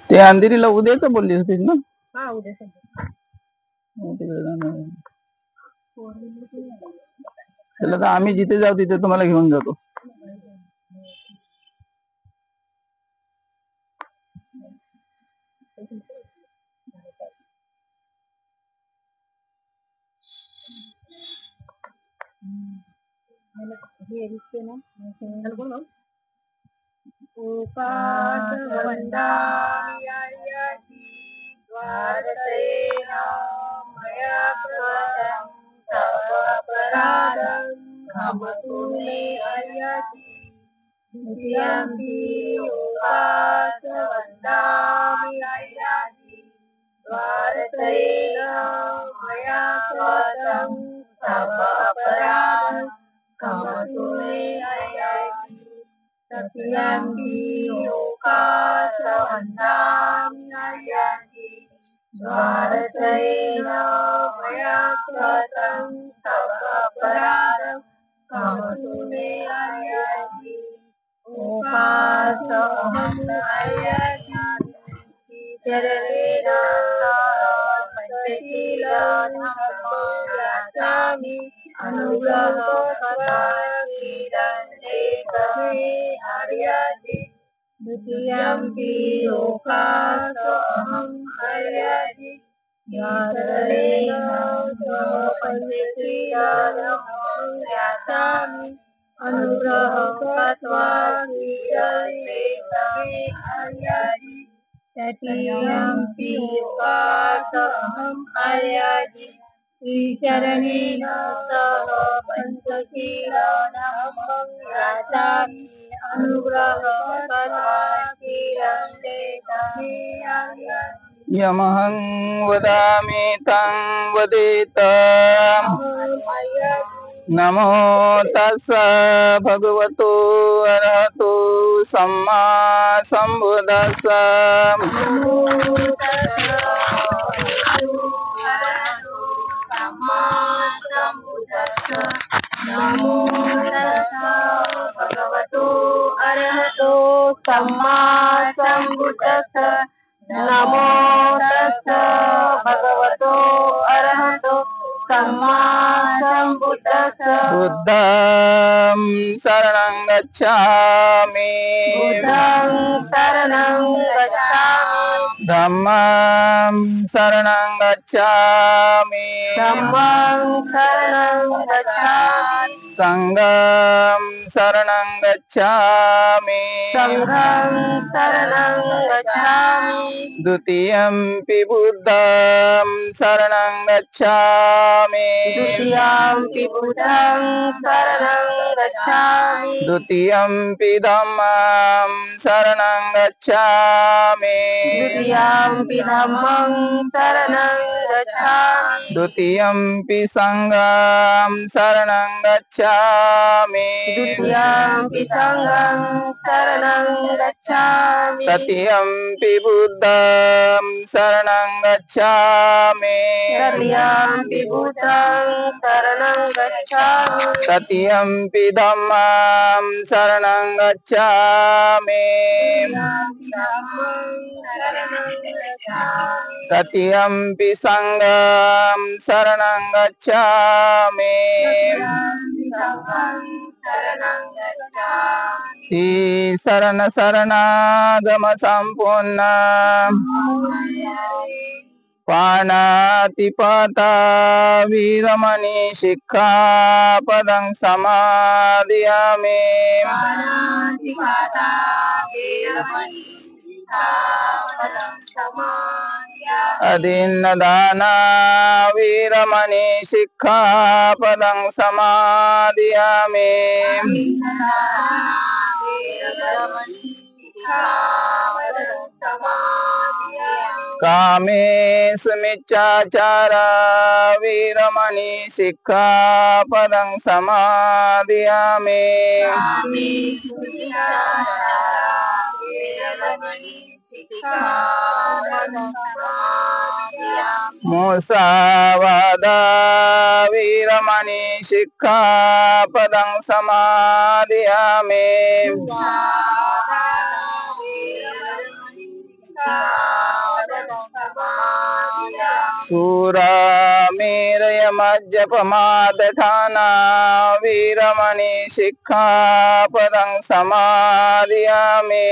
ते अंधेरीला उद्याच बोलली होती ना? हा उद्या त्याला तर आम्ही जिथे जाऊ तिथे तुम्हाला घेऊन जातो. द्वारकेण मया कृतं तव अपराधं क्षमतु मे अर्यति द्वितीयंपि लोकात् वन्दामि अर्यति द्वारकेण मया कृतं तव अपराधं क्षमतु मे अर्यति तृतीयंपि लोकात् वन्दामि अर्यति द्वारकेण मया कृतं तव अपराधं क्षमतु मे अर्यति लोकासहं अर्यति चरणेन पञ्चशीलधम्मं याचामि अनुग्रहकथाचिरन्ते अर्यति द्वितीयंपि लोकासहं अर्यति चरणेन पञ्चशीलधम्मं याचामि अनुग्रहकथाचिरन्ते अर्यति तृतीयंपि लोकासहं अर्यति श्रीचरणेन सह पञ्चशीलधम्मं याचामि अनुग्रहकथाचिरन्ते अर्यति यमहं वदामि तं वदेताम् नमो तस्स भगवतो अरहतो सम्मा सम्बुद्धस्स नमो तस्स भगवतो अरहतो सम्मा सम्बुद्धस्स नमो तस्स भगवतो अरहतो सम्मा सम्बुद्धस्स बुद्धं शरणं गच्छामि बुद्धं शरणं गच्छामि धम्मं शरणं गच्छामि धम्मं शरणं गच्छामि संघं शरणं गच्छामि संघं शरणं गच्छामि द्वितीयंपि बुद्धं शरणं गच्छामि द्वितीयंपि बुद्धं शरणं गच्छामि द्वितीयंपि धम्मं शरणं गच्छामि द्वितीयंपि धम्मं शरणं गच्छामि द्वितीयंपि संघं शरणं गच्छामि द्वितीयंपि संघं शरणं गच्छामि तृतीयंपि बुद्धं शरणं गच्छामि तृतीयंपि बुद्धं शरणं गच्छामि तृतीयंपि धम्मं शरणं गच्छामि तृतीयंपि संघं शरणं गच्छामि श्री शरण शरणागम संपूर्ण पाणातिपाता वीरमणि शिक्षापदं समादयामि अदीन्नदाना वीरमणि शिक्षापदं समादयामि कामेषु मिच्छाचारा वीरमणि शिक्षापदं समादयामि मुसावादा वीरमणि शिक्षापदं समादयामि सुरामेरयमज्जपमादठाना वीरमणि शिक्षापदं समादयामि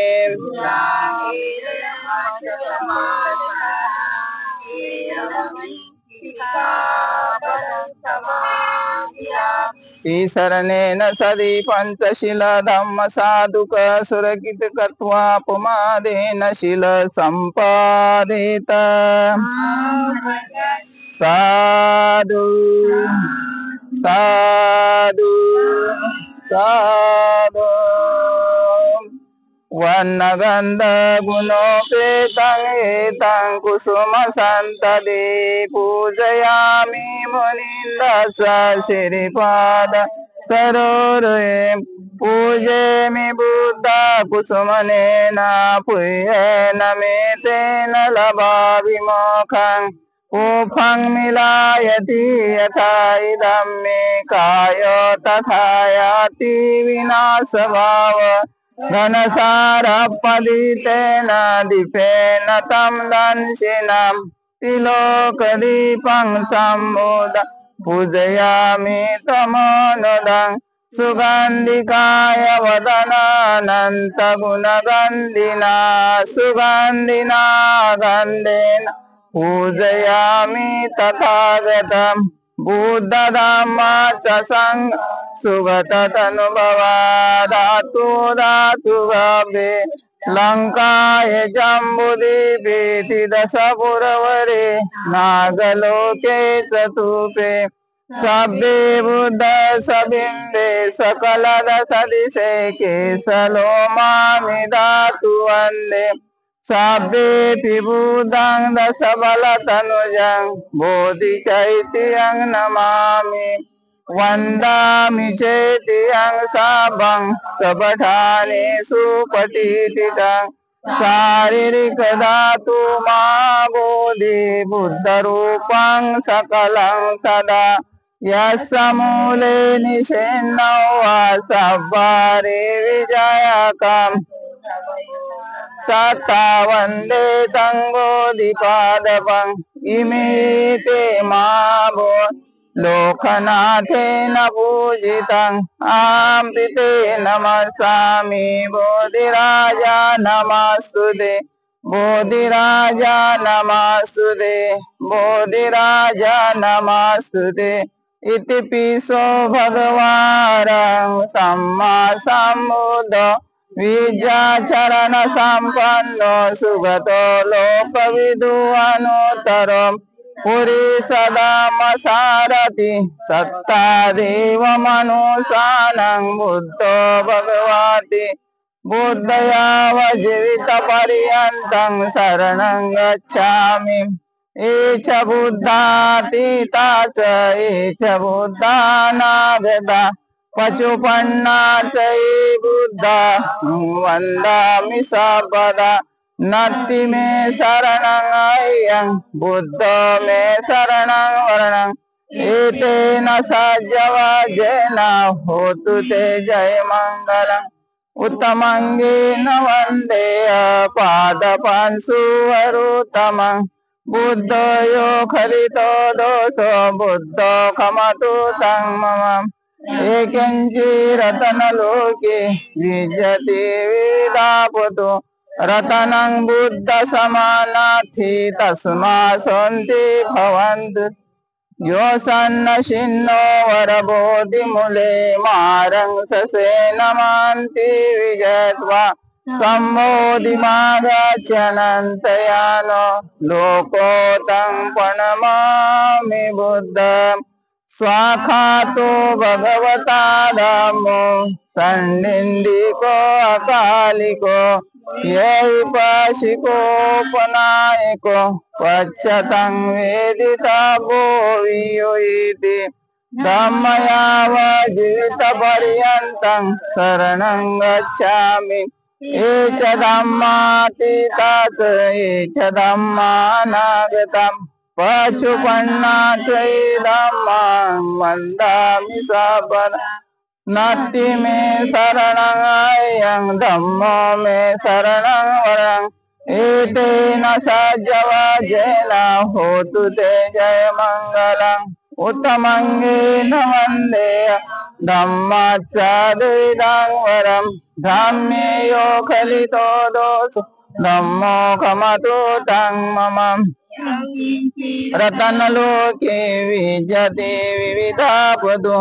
ईशरणेन सदी पंचशील धम्म साधुक सुरकित कृत्वा पुमादेन शील संपादित साधु साधु साधु वन्नगंध गुणोपेतं एतं कुसुम संतदे पूजयामि मुनिन्दस श्रीपाद तरोरे पूजेमि बुद्ध कुसुमनेन पुय्येन मे तेन लभामि मोक्षं उफं मिलायति यथा इदं मे कायो तथा याति विनाशभाव घनसारपदितेन दीपेन तं दंशिनं तिलोकदीपं सम्मुद पूजयामि तमोनुदं सुगन्धिकाय वदनानन्तगुणगन्धिना सुगन्धिना गन्धेन पूजयामि तथागतं बुद्धधम्म च संघ सुगततनुभवा धातु धातु गभे लंकाय जम्बुदीपे दशपुरवरे नागलोके चतुपे सभ्ये बुद्ध सबिम्बे सकल दशदिशे केशलोमामि धातु वन्दे सभ्येऽपि बुद्धं दशबलतनुजं बोधिचैत्यं नमामि वन्दामि चेत्यं शापं कपठानेषु पठितं शारीरिक धातु मा बोधि बुद्धरूपं सकलं सदा यस्मूले निषेन्नो वा सब्बारे विजयकम् सत्ता वन्दे तं बोधिपादपम् इमे ते मा भो लोकनाथेन पूजितं आम्पि ते नमस्सामि बोधिराजा नमस्तुते बोधिराजा नमस्तुते बोधिराजा नमस्तुते इति पिसो भगवान् सम्मा सम्बुद्ध विद्याचरण संपन्नो सुगतो लोकविदु अनुत्तरम् पुरी सदाम सारथि सत्ता देव मनुष्यानं बुद्धो भगवति बुद्धयाव जीवित पर्यन्तं शरणं गच्छामि एच बुद्धातीता च एच बुद्धानागता पचुपन्ना च ये बुद्धा वन्दामि सर्वदा नत्ति मे शरणं अयं बुद्धो मे शरणं वरणं एतेन सज्जवाजेन होतु ते जय मंगलम् उत्तमंगेन वन्दे पादपांशुवरुत्तमं बुद्धो यो खलितो दोषो बुद्धो खमतु तं मम एकिञ्चिरतनलोके विद्यते विदापुतो रतनं बुद्ध समानार्थी तस्मा सन्ति भवन्तु यो सन्नशिन्नो वरबोधिमूले मारं ससेनमान्ति विजयत्वा सम्मोधिमागच्छनन्तयानो लोकोतं प्रणमामि बुद्धम् स्वाखातो भगवता धम्मो सन्निन्दिको अकालिको यैपाशिकोपनायको पच्यतं वेदितव्यो वियुयिति धम्मयावजीवितपर्यन्तं शरणं गच्छामि एच धम्मातीता च एच धम्मानागतम् पचुपन्ना च ये धम्मां वन्दामि सर्वदा नत्ति मे शरणं अयं धम्मो मे शरणं वरं एतेन सज्जवाजेन होतु ते जय मंगलम् उत्तमंगेन वंदे धम्माचार्यं वरम् धम्मे यो खलितो दोषो धम्मो खमतु तं मम रतनलोके विजते विविधापदो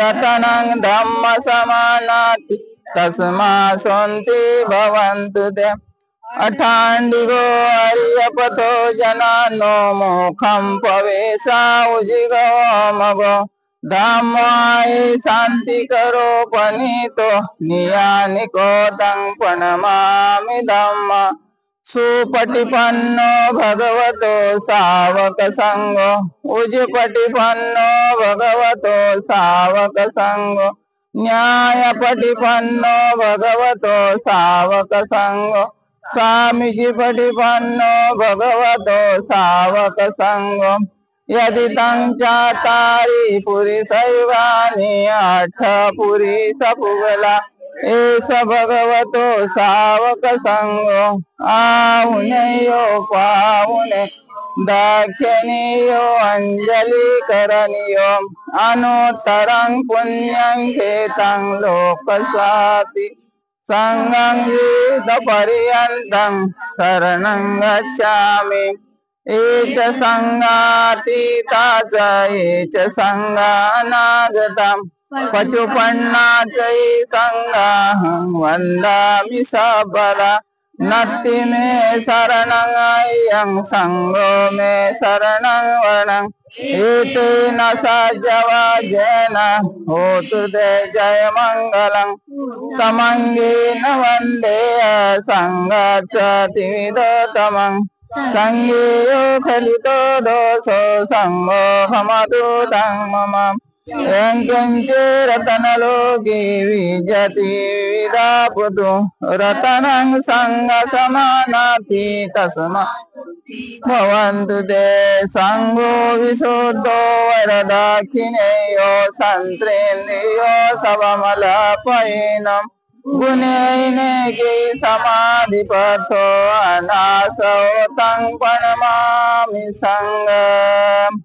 रतनं धम्म समानाति तस्मा सन्ति भवन्तु ते अठांडिगो अरियपतो जनानो मोखम पवेशा उजिगो मगो धम्माय शांति करो पनीतो नियानिको तं प्रणमामि धम्म सुपटिपन्नो भगवतो सावक संगो उजपटिपन्नो भगवतो सावक संगो न्यायपटिपन्नो भगवतो सावक संगो स्वामीजी पटिपन्नो भगवतो सावक संगो यदि तं चातारि पुरिसयुगानि आठ पुरिस पुगला एस भगवतो सावक संगो आहुनेयो पाहुने दाक्षिणीयो अंजलि करनियो अनुत्तरं पुण्यं खेतं लोकस्वाति संगं गीत पर्यन्तं शरणं गच्छामि एच संगातीता च एच संगानागतम् पचुपन्नाचै संगाहं वन्दामि सबला नत्ति मे शरणं अयं संगो मे शरणं वरम् एतेन सज्जवाजेन होतु ते जय मंगलम् समंगेन वन्दे संगच्छति विदोतमम् संगे यो खलितो दोषो संगो खमतु तं मम यंकिंचे रतनलोके विजति विविधापदो रतनं संग समानाति तस्मा भवन्तु ते संगो विशुद्धो वरदाक्षिणेयो सन्त्रेन्द्रियो सबमलपयिनम् गुणैनेके समाधिपथो अनासो तं प्रणमामि संगम्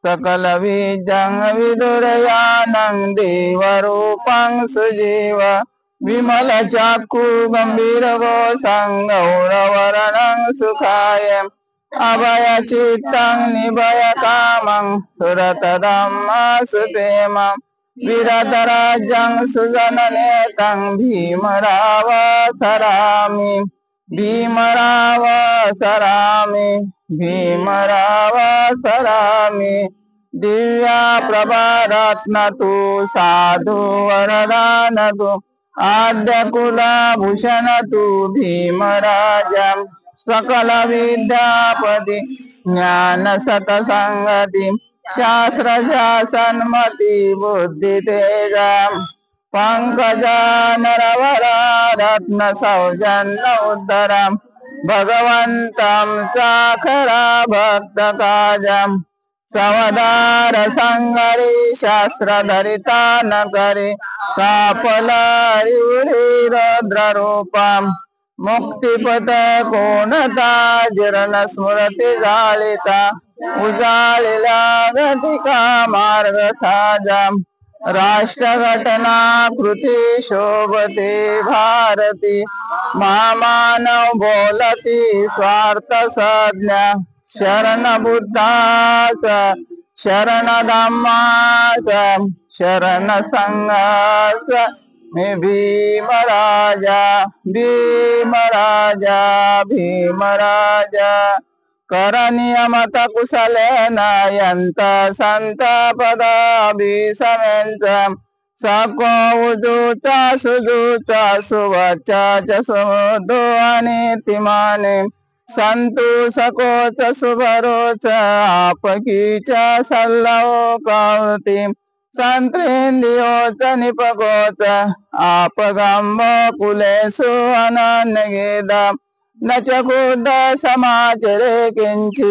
सकल विजं विदुरयानं देवरूपं सुजीव विमल चाक्षु गंभीर गोसं गौरवर्णं सुखाय अभय चित्तं निभय कामं सुरत धम्म सुप्रेमं विरतराज्यं सुजननेतं भीमरावसरामि भीमरावसरामि भीमरावसरामि दिव्या प्रभारत्न तु साधु वरदान तु आद्य कुलभूषण तु भीमराजं सकल विद्यापति ज्ञान सतसंगति शास्त्र शासनमति बुद्धि तेजं पंकजा नरवरा रत्न सौजन्य उद्धरम् भगवन्तं साखरा भक्त काजं सवदार संगरी शास्त्र धरिता न करे कापलारी रुद्र रूपम मुक्तिपथ कोणता जिरण स्मृती जालिता उजालिला गतिका मार्ग साजम राष्ट्रघटना कृती शोभते भारती महामानव बोलती स्वार्थ संज्ञा शरण बुद्धास शरण धम्मास शरण संघास भीमराजा भीमराजा भीमराजा करनियमत कुशलेन यंत संत पदाभिसमेंच सको उजुचा सुजुचा सुवचा च सुदो अनितिमाने संतु सकोच सुभरोच आपकीच सल्लव कावती संत्रेंद्रियोच निपकोच आपगंब कुलेषु अनन्यगेदा न च खुद समाचरे किंचि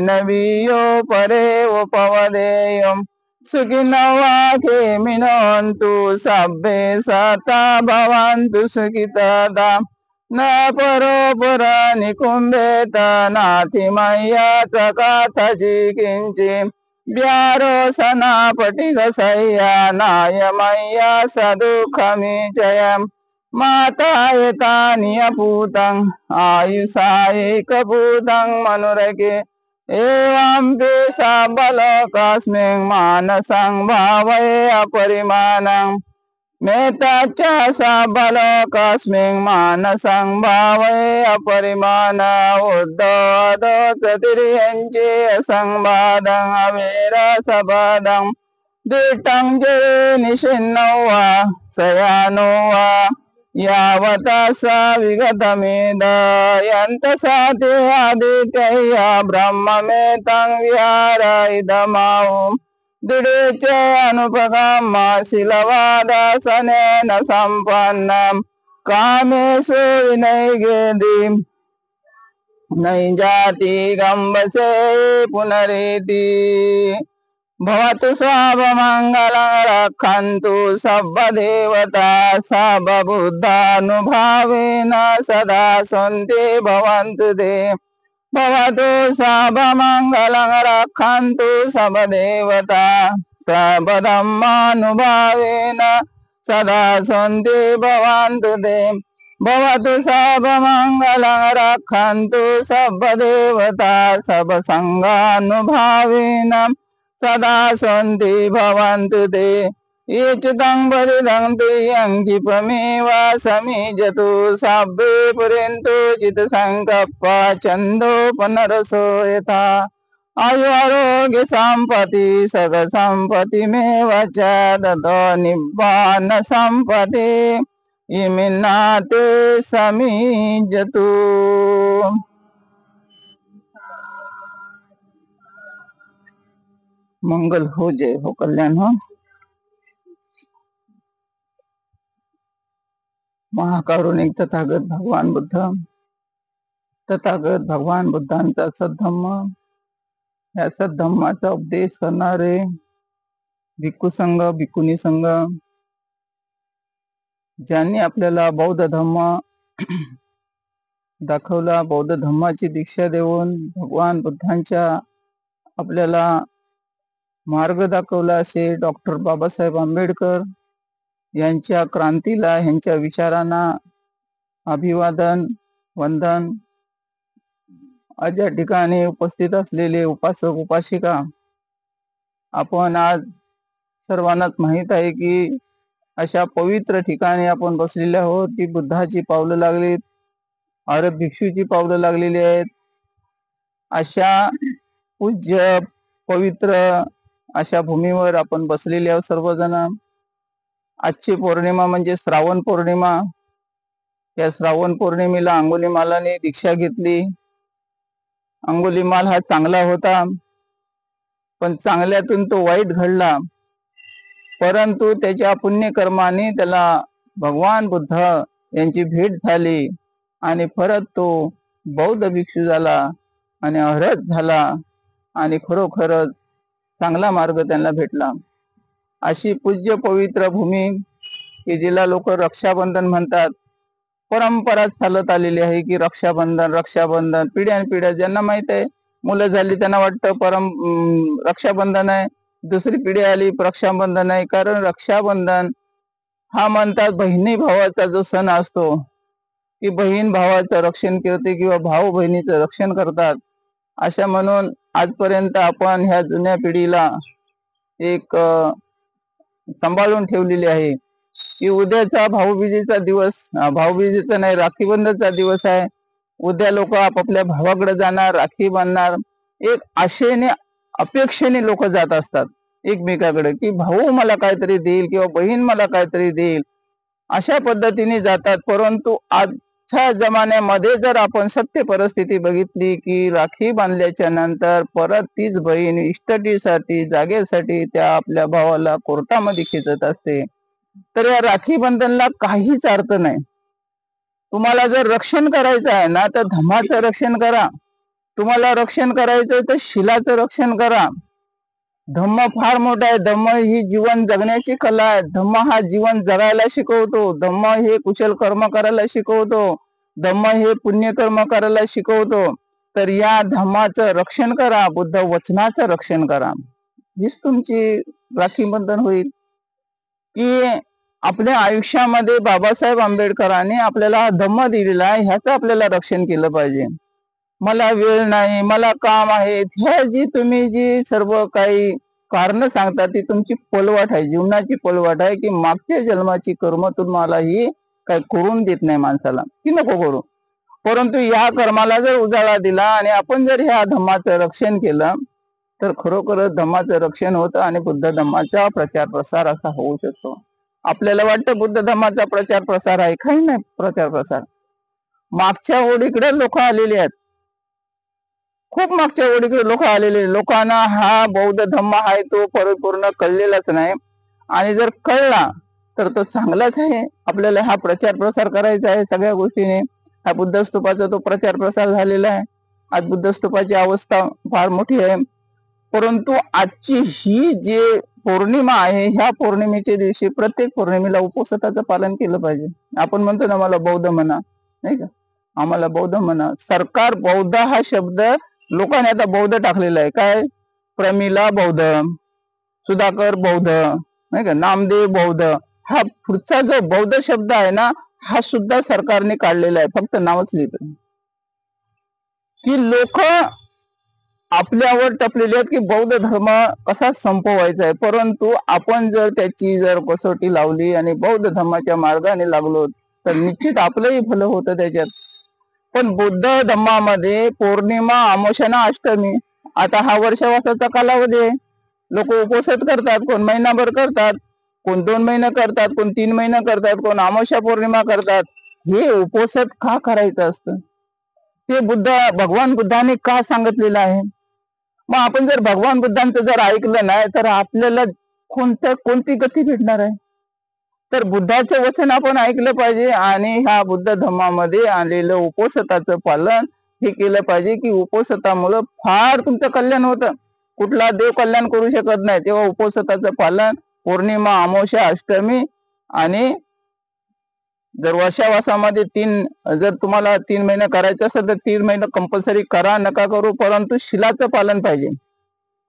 नवीयो परे उपवदेयम् सुखिनो वाके मिनोन्तु सब्बे सता भवन्तु सुखितदा न परोपर निकुंभेत नाथी मैयाचा काथाची किंची ब्यारो सनापटी गसह्या नाय मैया सदुख मी जय माता येता नियपूतं आयुषायिक भूतं मनुरके एवं पेशा बलकस्मिन् मानसं भावये अपरिमाणं मेताच्या सबलकस्मिन् मानसं भावये अपरिमाण उद्धवदोचतिर्यञ्चे असंवादं अवेर सबदं दिटं जे निशिन्नो वा सयानो वा यावता सा विगतमेद यन्तसाते आदित्यया ब्रह्ममेतं विहार इदमावु दिडेच अनुपगम शीलवादासनेन संपन्नं कामेषु विनयगेदि नैजाति गम्बसे पुनरेति भवतु सर्वमङ्गलं रक्षन्तु सर्वदेवता सर्वबुद्धानुभावेन सदा सन्ति भवन्तु ते भवतु सर्वमङ्गलं रक्षन्तु सर्वदेवता सर्वधर्मानुभावेन सदा सन्ति भवन्तु ते भवतु सर्वमङ्गलं रक्षन्तु सर्वदेवता सर्वसङ्गानुभावेन सदा सन्ति भवन्तु ते येचितं वरिदं तुयं क्षिप्रमेव समीजतु सब्बे पुरेन्तु चित्तसङ्कप्पा छन्दो पुनरसो यथा आयुरारोग्य सम्पत्ति सगसम्पत्तिमेव च ददो निब्बान सम्पत्ति इमिन्नाते समीजतु। मंगल हो, जय हो, कल्याण हो। महाकारुणिक तथागत भगवान बुद्ध, तथागत भगवान बुद्धांचा सद्धम्म, या सद्धम्माचा उपदेश करणारे भिक्खू संघ, भिक्खुनी संघ, ज्यांनी आपल्याला बौद्ध धम्म दाखवला, बौद्ध धम्माची दीक्षा देऊन भगवान बुद्धांच्या आपल्याला मार्ग दाखवला, असे डॉक्टर बाबासाहेब आंबेडकर यांच्या क्रांतीला, यांच्या विचारांना अभिवादन, वंदन। आज या ठिकाणी उपस्थित असलेले उपासक उपासिका, आपण आज सर्वांनाच माहित आहे की अशा पवित्र ठिकाणी आपण बसलेले आहोत की बुद्धाची पावलं लागलीत, अरब भिक्षूची पावलं लागलेली आहेत। अशा पूज्य पवित्र अशा भूमीवर आपण बसलेले आहोत सर्वजण। आजची पौर्णिमा म्हणजे श्रावण पौर्णिमा। या श्रावण पौर्णिमेला अंगुलीमालाने दीक्षा घेतली। अंगुलीमाल हा चांगला होता, पण चांगल्यातून तो वाईट घडला, परंतु त्याच्या पुण्यकर्माने त्याला भगवान बुद्ध यांची भेट झाली आणि परत तो बौद्ध भिक्षू झाला आणि अरहत झाला आणि खरोखरच चांगला मार्ग त्यांना भेटला। अशी पूज्य पवित्र भूमी की जिला लोक रक्षाबंधन म्हणतात, परंपरा चालत आलेली आहे की रक्षाबंधन रक्षाबंधन, पिढ्यानपिढ्या ज्यांना माहित आहे, मुलं झाली त्यांना वाटतं रक्षाबंधन आहे, दुसरी पिढी आली रक्षाबंधन आहे। कारण रक्षाबंधन हा म्हणतात बहिणी भावाचा जो सण असतो, की बहीण भावाचं रक्षण करते किंवा भाऊ बहिणीचं रक्षण करतात, अशा म्हणून आजपर्यंत आपण ह्या जुन्या पिढीला एक सांभाळून ठेवलेली आहे की उद्याचा भाऊबीजेचा दिवस, भाऊबीजेचा नाही, राखी बंधनचा दिवस आहे। उद्या लोक आपापल्या भावाकडे जाणार, राखी बांधणार, एक आशेने अपेक्षेने लोक जात असतात एकमेकाकडे की भाऊ मला काहीतरी देईल किंवा बहीण मला काहीतरी देईल, अशा पद्धतीने जातात। परंतु आजच्या जमान्यामध्ये जर आपण सत्य परिस्थिती बघितली की राखी बांधल्याच्या नंतर परत तीच बहीण इस्टेटीसाठी, जागेसाठी त्या आपल्या भावाला कोर्टामध्ये खेचत असते, तर या राखी बंधनला काहीच अर्थ नाही। तुम्हाला जर रक्षण करायचं आहे ना, तर धम्माचं रक्षण करा। तुम्हाला रक्षण करायचंय तर शिलाचं रक्षण करा। धम्म फार मोठा आहे। धम्म ही जीवन जगण्याची कला आहे। धम्म हा जीवन जगायला शिकवतो। धम्म हे कुशल कर्म करायला शिकवतो। धम्म हे पुण्यकर्म करायला शिकवतो, तर या धम्माचं रक्षण करा, बुद्ध वचनाचं रक्षण करा. हीच तुमची राखी बंधन होईल. की आपल्या आयुष्यामध्ये बाबासाहेब आंबेडकरांनी आपल्याला हा धम्म दिलेला आहे, ह्याचं आपल्याला रक्षण केलं पाहिजे. मला वेळ नाही, मला काम आहे, ह्या जी तुम्ही जी सर्व काही कारण सांगता ती तुमची पलवाट आहे, जीवनाची पलवाट आहे. की मागच्या जन्माची कर्म तुम्हाला ही काही करून देत नाही माणसाला, की नको करू. परंतु या कर्माला जर उजाळा दिला आणि आपण जर ह्या धम्माचं रक्षण केलं, तर खरोखरच धम्माचं रक्षण होतं आणि बुद्ध धम्माचा प्रचार प्रसार असा होऊ शकतो. आपल्याला वाटतं बुद्ध धम्माचा प्रचार प्रसार आहे, काही नाही प्रचार प्रसार. मागच्या ओढीकडे लोक आलेले आहेत, खूप मागच्या ओढीकडे लोक आलेले. लोकांना हा बौद्ध धम्म आहे तो परिपूर्ण कळलेलाच नाही, आणि जर कळला तर तो चांगलाच आहे. आपल्याला हा प्रचार प्रसार करायचा आहे सगळ्या गोष्टीने. हा बुद्ध स्तूपाचा तो प्रचार प्रसार झालेला आहे. आज बुद्ध स्तूपाची अवस्था फार मोठी आहे. परंतु आजची ही जे पौर्णिमा आहे, ह्या पौर्णिमेच्या दिवशी प्रत्येक पौर्णिमेला उपवासाचं पालन केलं पाहिजे. आपण म्हणतो ना, मला बौद्ध म्हणा, नाही का, आम्हाला बौद्ध म्हणा. सरकार बौद्ध हा शब्द लोकांनी आता बौद्ध टाकलेला आहे. काय, प्रमिला बौद्ध, सुधाकर बौद्ध, नाही का, नामदेव बौद्ध. हा पुढचा जो बौद्ध शब्द आहे ना, हा सुद्धा सरकारने काढलेला आहे, फक्त नावच लिहित. की लोक आपल्यावर टपलेले आहेत की बौद्ध धर्म कसा संपवायचा आहे. परंतु आपण जर त्याची जर कसोटी लावली आणि बौद्ध धर्माच्या मार्गाने लागलो तर निश्चित आपलंही भलं होतं त्याच्यात. पण बुद्ध धम्मामध्ये पौर्णिमा, अमावस्या, अष्टमी, आता हा वर्षवासाचा कालावधी आहे. लोक उपवास करतात, कोण महिनाभर करतात, कोण 2 महिने करतात, कोण 3 महिने करतात, कोण अमावस्या पौर्णिमा करतात. हे उपवास का करायचं असतं, ते भगवान बुद्धाने का सांगितलेलं आहे. मग आपण जर भगवान बुद्धांचं जर ऐकलं नाही तर आपल्याला कोणती गती भेटणार आहे. तर बुद्धाचं वचन आपण ऐकलं पाहिजे आणि ह्या बुद्ध धर्मामध्ये आलेलं उपवासाचं पालन हे केलं पाहिजे. की उपवासामुळे फार तुमचं कल्याण होतं. कुठला देव कल्याण करू शकत नाही, तेव्हा उपवासाचं पालन पौर्णिमा, अमावस्या, अष्टमी आणि जर वर्षावासामध्ये जर तुम्हाला 3 महिने करायचं असेल तर 3 महिने कंपल्सरी करा, नका करू, परंतु शिलाचं पालन पाहिजे.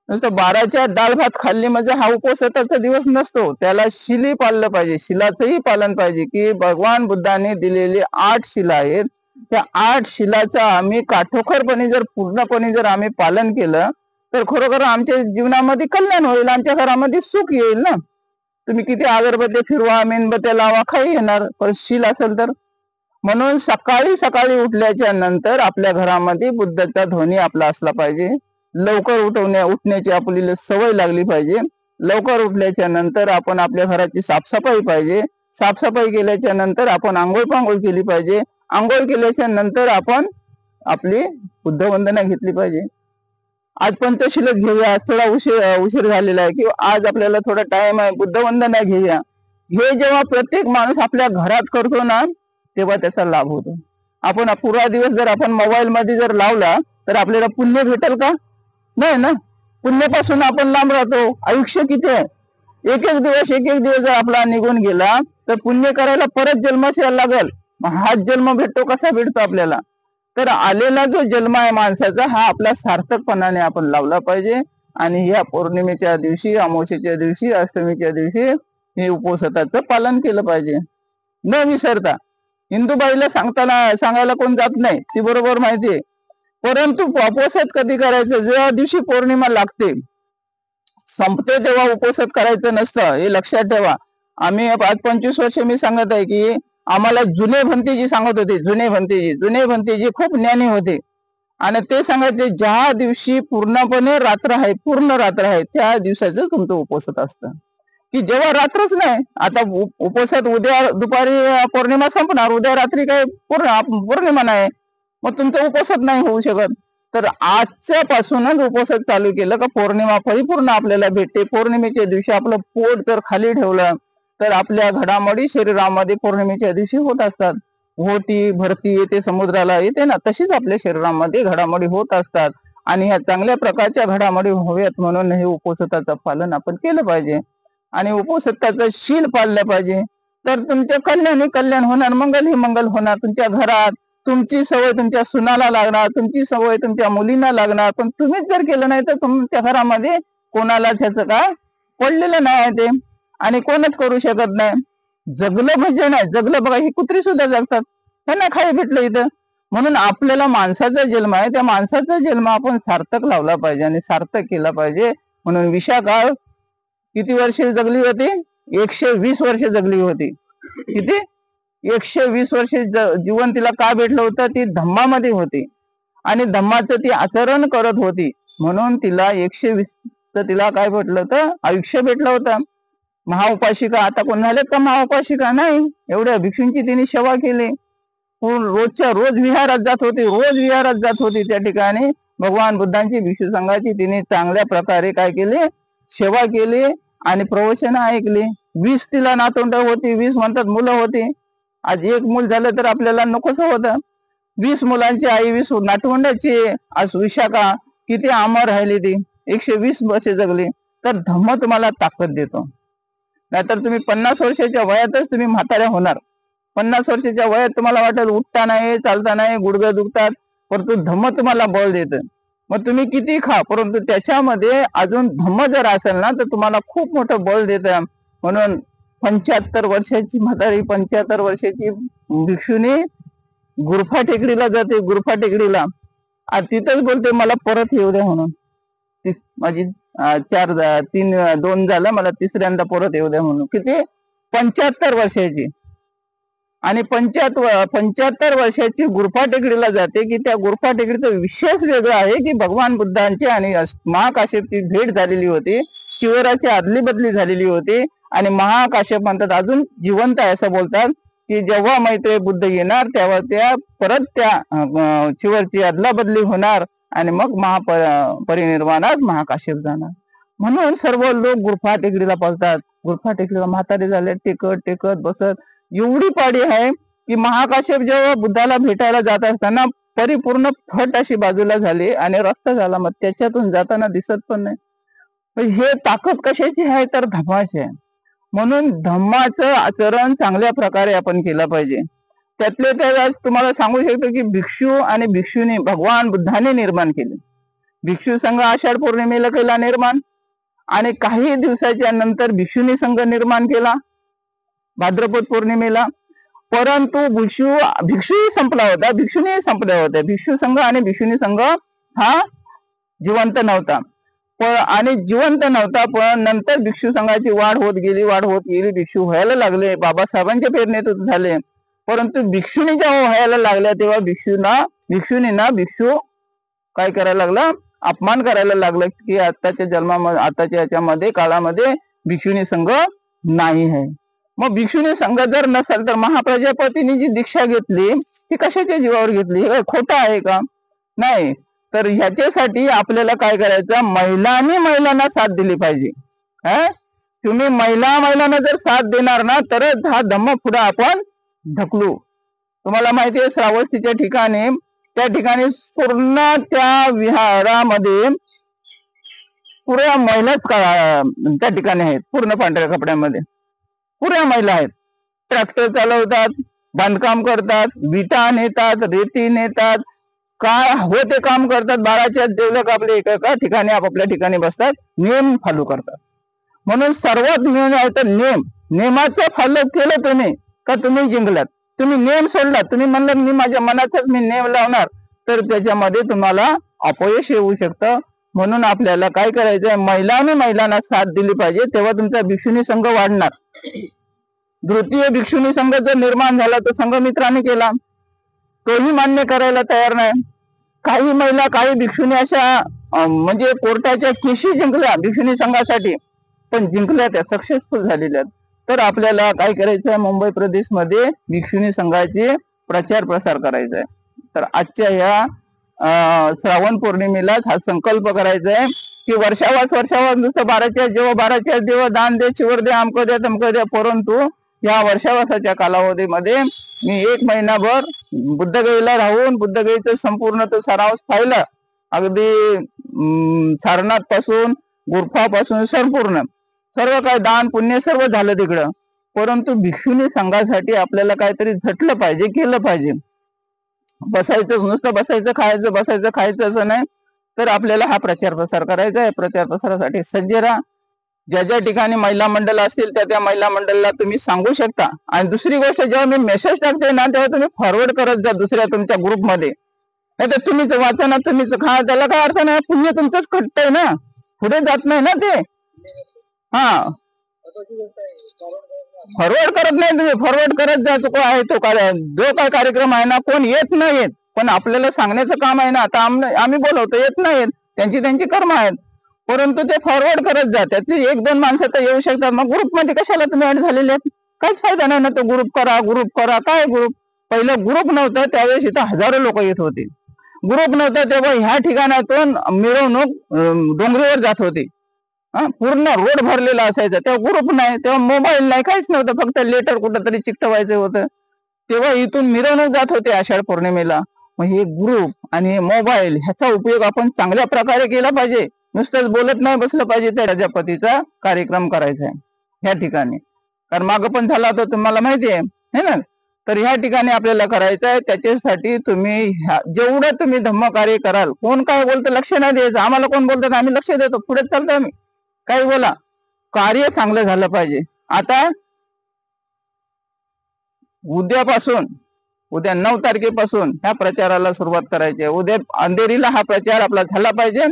नुसतं 12च्या डाळ भात खाल्ली म्हणजे हा उपवासाचा दिवस नसतो, त्याला शिली पाळलं पाहिजे, शिलाचंही पालन पाहिजे. की भगवान बुद्धाने दिलेले 8 शिला आहेत, त्या 8 शिलाचं आम्ही काठोखरपणे जर पूर्णपणे जर आम्ही पालन केलं तर खरोखर आमच्या जीवनामध्ये कल्याण होईल, आमच्या घरामध्ये सुख येईल ना. तुम्ही किती अगरबत्ती फिरवा, मेणबत्त्या लावा, काही येणार, पण शील असेल तर. म्हणून सकाळी सकाळी उठल्याच्या नंतर आपल्या घरामध्ये बुद्धाचा ध्वनी आपला असला पाहिजे. लवकर उठण्याची आपली सवय लागली पाहिजे. लवकर उठल्याच्या नंतर आपण आपल्या घराची साफसफाई पाहिजे. साफसफाई केल्याच्या नंतर आपण आंघोळ पांघोळ केली पाहिजे. आंघोळ केल्याच्या नंतर आपण आपली बुद्ध वंदना घेतली पाहिजे. आज पंचशीलच घेऊया, थोडा उशीर झालेला आहे, किंवा आज आपल्याला थोडा टाइम आहे, बुद्ध वंदना घेऊया. हे जेव्हा प्रत्येक माणूस आपल्या घरात करतो ना, तेव्हा त्याचा लाभ होतो. आपण पुरा दिवस जर आपण मोबाईल मध्ये जर लावला तर आपल्याला पुण्य भेटेल का? नाही ना. पुण्यापासून आपण लांब राहतो. आयुष्य किती आहे, एक एक दिवस जर आपला निघून गेला तर पुण्य करायला परत जन्मास यायला लागल. हाच जन्म भेटतो, कसा भेटतो आपल्याला? तर आलेला जो जन्म आहे माणसाचा, हा आपला सार्थकपणाने आपण लावला पाहिजे. आणि या पौर्णिमेच्या दिवशी, अमावस्येच्या दिवशी, अष्टमीच्या दिवशी हे उपवासाचं पालन केलं पाहिजे, न विसरता. हिंदूबाईला सांगायला कोण जात नाही, ती बरोबर माहितीये. परंतु उपवासात कधी करायचं, जेव्हा दिवशी पौर्णिमा लागते, संपते तेव्हा उपवासात करायचं नसतं, हे लक्षात ठेवा. आम्ही आज 25 वर्ष मी सांगत आहे की आम्हाला जुने भंतेजी सांगत होते. जुने भंतेजी खूप ज्ञानी होते आणि ते सांगायचे, ज्या दिवशी पूर्णपणे रात्र आहे, पूर्ण रात्र आहे, त्या दिवसाचं तुमचं उपवासात असतं. की जेव्हा रात्रच नाही, आता उपवासात उद्या दुपारी पौर्णिमा संपणार, उद्या रात्री काय पौर्णिमा नाही, मग तुमचं उपवासात नाही होऊ शकत. तर आजच्या पासूनच उपवासात चालू केलं का पौर्णिमा परिपूर्ण आपल्याला भेटते. पौर्णिमेच्या दिवशी आपलं पोट जर खाली ठेवलं तर आपल्या घडामोडी शरीरामध्ये पौर्णिमेच्या दिवशी होत असतात. होती भरती येते, समुद्राला येते ना, तशीच आपल्या शरीरामध्ये घडामोडी होत असतात. आणि ह्या चांगल्या प्रकारच्या घडामोडी व्हाव्यात म्हणून हे उपवासाचं पालन आपण केलं पाहिजे आणि उपवासाचं शील पाळलं पाहिजे. तर तुमचं कल्याण होणार, मंगल ही मंगल होणार तुमच्या घरात, तुमची सवय तुमच्या सुनाला लागणार, तुमची सवय तुमच्या मुलींना लागणार, पण तुम्हीच जर केलं नाही तर तुमच्या घरामध्ये कोणालाच ह्याचं काय पडलेलं नाही आहे ते, आणि कोणच करू शकत नाही. जगलं म्हणजे नाही जगलं, बघा ही कुत्री सुद्धा जगतात, त्यांना खाई भेटलं इथं. म्हणून आपल्याला माणसाचा जन्म आहे, त्या माणसाचा जन्म आपण सार्थक लावला पाहिजे आणि सार्थक केला पाहिजे. म्हणून विशाखा किती वर्ष जगली होती? 120 वर्ष जगली होती. किती? 120 वर्ष जीवन तिला का भेटलं होतं? ती धम्मामध्ये होती आणि धम्माचं ती आचरण करत होती, म्हणून तिला 120 तिला काय भेटलं होतं? आयुष्य भेटलं होतं. महाउपाशिका आता कोण झालेत का महाउपाशिका? नाही. एवढ्या भिक्षूंची तिने सेवा केली. रोजच्या रोज विहारात जात होती, रोज विहारात जात होती. त्या ठिकाणी भगवान बुद्धांची भिक्षू संघाची तिने चांगल्या प्रकारे काय केली? सेवा केली आणि प्रवचन ऐकली. 20 तिला नातवंड होती, 20 म्हणतात मुलं होती. आज एक मूल झालं तर आपल्याला नकोस होतं. 20 मुलांची आई, 20 नातवंडाची आज विशाखा किती अमर राहिली, ती 120 वर्ष जगली. तर धम्म तुम्हाला ताकद देतो. नाहीतर तुम्ही 50 वर्षाच्या वयातच तुम्ही म्हाताऱ्या होणार. 50 वर्षाच्या वयात तुम्हाला वाटेल उठता नाही, चालता नाही, गुडघे दुखतात, परंतु धम्म तुम्हाला बळ देतं. मग तुम्ही किती खा, परंतु त्याच्यामध्ये अजून धम्म जर असेल ना तर तुम्हाला खूप मोठं बळ देतं. म्हणून 75 वर्षाची म्हातारी, 75 वर्षाची भिक्षुनी गुरफा टेकडीला जाते. गुरफा टेकडीला तिथंच बोलते मला परत येऊ द्या म्हणून. माझी 2 झालं, मला तिसऱ्यांदा परत येऊ द्या म्हणून. किती? 75 वर्षाची. आणि 75 वर्षाची गुरफा टेकडीला जाते. की त्या गुरफा टेकडीचं विशेष वेगळं आहे की भगवान बुद्धांची आणि महाकाश्यपची भेट झालेली होती, शिवराची आदली बदली झालेली होती. आणि महाकाश्यप म्हणतात अजून जिवंत आहे, असं बोलतात की जेव्हा मैत्रेय बुद्ध येणार तेव्हा त्या परत त्या शिवरची अदला बदली होणार आणि मग परिनिर्वाणात महाकाश्यप जाणार. म्हणून सर्व लोक गुरफा टेकडीला पळतात. गुरफा टेकडीला म्हातारे झाले, टेकत टेकत बसत. एवढी पाडी आहे की महाकाश्यप जेव्हा बुद्धाला भेटायला जात असताना परिपूर्ण फट अशी बाजूला झाली आणि रस्ता झाला, मग त्याच्यातून जाताना दिसत पण नाही. हे ताकद कशाची आहे? तर धम्माची आहे. म्हणून धम्माचं आचरण चांगल्या प्रकारे आपण केलं पाहिजे. त्यातले त्या तुम्हाला सांगू शकतो की भिक्षू आणि भिक्षुनी भगवान बुद्धाने निर्माण केले. भिक्षू संघ आषाढ पौर्णिमेला केला निर्माण, आणि काही दिवसाच्या नंतर भिक्षुनी संघ निर्माण केला भाद्रपद पौर्णिमेला. परंतु भिक्षूही संपला होता, भिक्षुनी संपल्या होत्या. भिक्षू संघ आणि भिक्षुनी संघ हा जिवंत नव्हता. आणि जिवंत नव्हता, पण नंतर भिक्षू संघाची वाढ होत गेली, भिक्षू व्हायला लागले. बाबासाहेबांच्या प्रेरणेतून झाले. परंतु भिक्षुनी जेव्हा व्हायला लागल्या तेव्हा भिक्षुनींना भिक्षू काय करायला लागला? अपमान करायला लागला की आताच्या याच्यामध्ये काळामध्ये भिक्षुनी संघ नाही आहे. मग भिक्षुनी संघ जर नसेल तर महाप्रजापतींनी जी दीक्षा घेतली ती कशाच्या जीवावर घेतली? हे खोटं आहे का? नाही. तर ह्याच्यासाठी आपल्याला काय करायचं? महिलांना साथ दिली पाहिजे. तुम्ही महिलांना जर साथ देणार ना तरच हा धम्म पुढे आपण ढकलू. तुम्हाला माहिती आहे श्रावस्तीच्या ठिकाणी, त्या ठिकाणी पूर्ण त्या विहारामध्ये पुऱ्या महिलाच त्या ठिकाणी आहेत. पूर्ण पांढऱ्या कपड्यामध्ये पुऱ्या महिला आहेत. ट्रॅक्टर चालवतात, बांधकाम करतात, विटा नेतात, रेती नेतात, काय हो ते काम करतात. 12च्या देवलक आपले एका ठिकाणी आपापल्या ठिकाणी बसतात, नियम फॉलो करतात. म्हणून सर्वात नियम आहे तर नियमाचं फॉलो केलं तुम्ही का तुम्ही जिंकलात. तुम्ही नियम सोडलात, तुम्ही म्हणलं मी माझ्या मनातच मी नियम लावणार, तर त्याच्यामध्ये तुम्हाला अपयश येऊ शकतं. म्हणून आपल्याला काय करायचंय? महिलांना साथ दिली पाहिजे, तेव्हा तुमचा भिक्षुनी संघ वाढणार. द्वितीय भिक्षुनी संघ जर निर्माण झाला तो संघमित्रांनी केला, तोही मान्य करायला तयार नाही. काही महिला, काही भिक्षुनी अशा म्हणजे कोर्टाच्या केशी जिंकल्या भिक्षुनी संघासाठी, पण जिंकल्या, त्या सक्सेसफुल झालेल्या. तर आपल्याला काय करायचंय? मुंबई प्रदेशमध्ये भिक्षुनी संघाचे प्रचार प्रसार करायचा आहे. तर आजच्या ह्या श्रावण पौर्णिमेलाच हा संकल्प करायचा आहे की वर्षावास नुसतं 12च्या जेव्हा दान दे, शिवर दे, अमकं द्या, तमकं द्या. परंतु या वर्षावासाच्या कालावधीमध्ये मी 1 महिनाभर बुद्धगयेला राहून बुद्धगयेचं संपूर्ण तो सारांश पाहिला. अगदी सारनाथ पासून, गुरफा पासून संपूर्ण सर्व काय दान पुण्य सर्व झालं तिकडं. परंतु भिक्षुनी संघासाठी आपल्याला काहीतरी झटलं पाहिजे, केलं पाहिजे. बसायचं नुसतं बसायचं खायचं असं नाही, तर आपल्याला हा प्रचार प्रसार करायचा आहे. प्रचार प्रसारासाठी सज्ज राहा. ज्या ज्या ठिकाणी महिला मंडळ असतील त्या महिला मंडळाला तुम्ही सांगू शकता. आणि दुसरी गोष्ट, जेव्हा मी मेसेज टाकते ना तेव्हा तुम्ही फॉरवर्ड करत जा दुसऱ्या तुमच्या ग्रुपमध्ये. नाही तर तुम्हीच वाचा ना तुम्हीच खा, त्याला काय अर्थ नाही. पुण्य तुमचंच खटतंय ना, पुढे जात नाही ना ते. हा, फॉरवर्ड करत नाही तुम्ही, फॉरवर्ड करत जा. तो आहे तो जो काय कार्यक्रम आहे ना, कोण येत नाही येत, पण आपल्याला सांगण्याचं काम आहे ना. आता आम्ही बोलवतो, येत नाही येत, त्यांची कर्म आहेत, परंतु ते फॉरवर्ड करत जा. त्यातली 1-2 माणसं तर येऊ शकतात. मग ग्रुपमध्ये कशाला तुम्ही ऍड झालेले आहेत? काहीच फायदा नाही ना. तो ग्रुप करा. काय ग्रुप? पहिलं ग्रुप नव्हतं त्यावेळेस इथं हजारो लोक येत होते. ग्रुप नव्हतं तेव्हा ह्या ठिकाणातून मिरवणूक डोंगरीवर जात होती. पूर्ण रोड भरलेला असायचा. तेव्हा ग्रुप नाही, तेव्हा मोबाईल नाही, काहीच नव्हतं. फक्त लेटर कुठंतरी चिकटवायचं होतं. तेव्हा इथून मिरवणूक जात होते आषाढ पौर्णिमेला. मग हे ग्रुप आणि हे मोबाईल ह्याचा उपयोग आपण चांगल्या प्रकारे केला पाहिजे. नुसतंच बोलत नाही बसलं पाहिजे. त्या प्रजापतीचा कार्यक्रम करायचा आहे ह्या ठिकाणी. कारण मागं पण झाला तर तुम्हाला माहिती आहे ना. तर ह्या ठिकाणी आपल्याला करायचं आहे. त्याच्यासाठी तुम्ही जेवढं तुम्ही धम्मकार्य कराल, कोण काय बोलतं लक्ष नाही द्यायचं. आम्हाला कोण बोलतात आम्ही लक्ष देतो, पुढे चालतो आम्ही. काही बोला, कार्य चांगलं झालं पाहिजे. आता उद्या 9 तारखेपासून ह्या प्रचाराला सुरुवात करायची आहे. उद्या अंधेरीला हा प्रचार आपला झाला पाहिजे.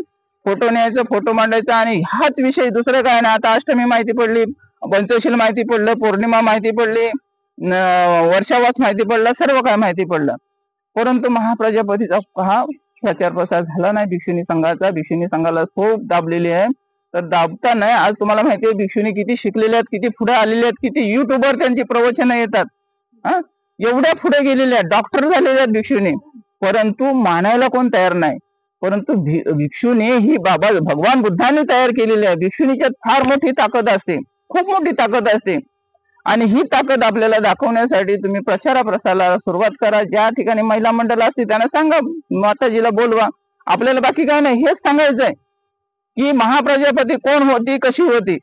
फोटो न्यायचं, फोटो मांडायचा, आणि हाच विषय, दुसरं काय नाही. आता अष्टमी माहिती पडली, पंचशील माहिती पडलं, पौर्णिमा माहिती पडली, वर्षावास माहिती पडला, सर्व काय माहिती पडलं, परंतु महाप्रजापतीचा हा प्रचार प्रसार झाला नाही. भिक्षुणी संघाला खूप दाबलेली आहे. तर दाबता नाही. आज तुम्हाला माहिती आहे भिक्षुणी किती शिकलेल्या आहेत, किती पुढे आलेले आहेत, किती युट्यूबवर त्यांची प्रवचनं येतात. एवढ्या पुढे गेलेल्या आहेत, डॉक्टर झालेल्या आहेत भिक्षुणी, परंतु मानायला कोण तयार नाही. परंतु भिक्षुणी ही भगवान बुद्धाने तयार केलेली आहे. भिक्षुणीच्यात फार मोठी ताकद असते, खूप मोठी ताकद असते. आणि ही ताकद आपल्याला दाखवण्यासाठी तुम्ही प्रसाराला सुरुवात करा. ज्या ठिकाणी महिला मंडळ असते त्यांना सांगा, माताजीला बोलवा. आपल्याला बाकी काय नाही, हेच सांगायचंय की महाप्रजापती कोण होती, कशी होती.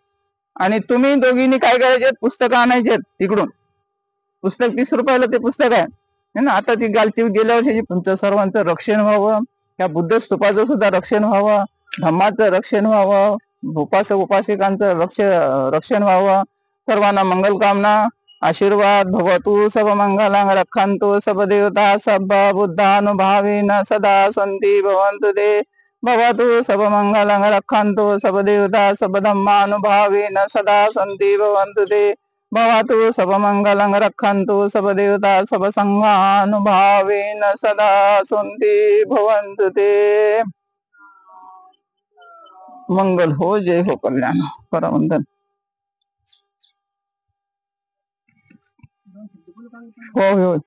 आणि तुम्ही दोघींनी काय करायचे, पुस्तकं आणायचे तिकडून. पुस्तक 30 रुपयाला ते पुस्तक आहे ना. आता ती गेल्या वर्षीची. तुमचं सर्वांचं रक्षण व्हावं, त्या बुद्ध स्तूपाचं सुद्धा रक्षण व्हावं, धम्माचं रक्षण व्हावं, उपासकांचं रक्षण व्हावं. सर्वांना मंगल कामना, आशीर्वाद. भवतु सब मंगलं रक्षन्तु सब देवता सब बुद्धानुभावेन सदा सन्ति भवन्तु ते. भवतु सब मंगलं रक्षन्तु सब देवता सब धम्मानुभावेन सदा सन्ति भवन्तु ते. भवतु सब मंगलं रक्षन्तु सब देवता सब संघानुभावेन सदा सन्ति भवन्तु ते. मंगल हो, जय हो, कल्याण. परमवंदन. हो.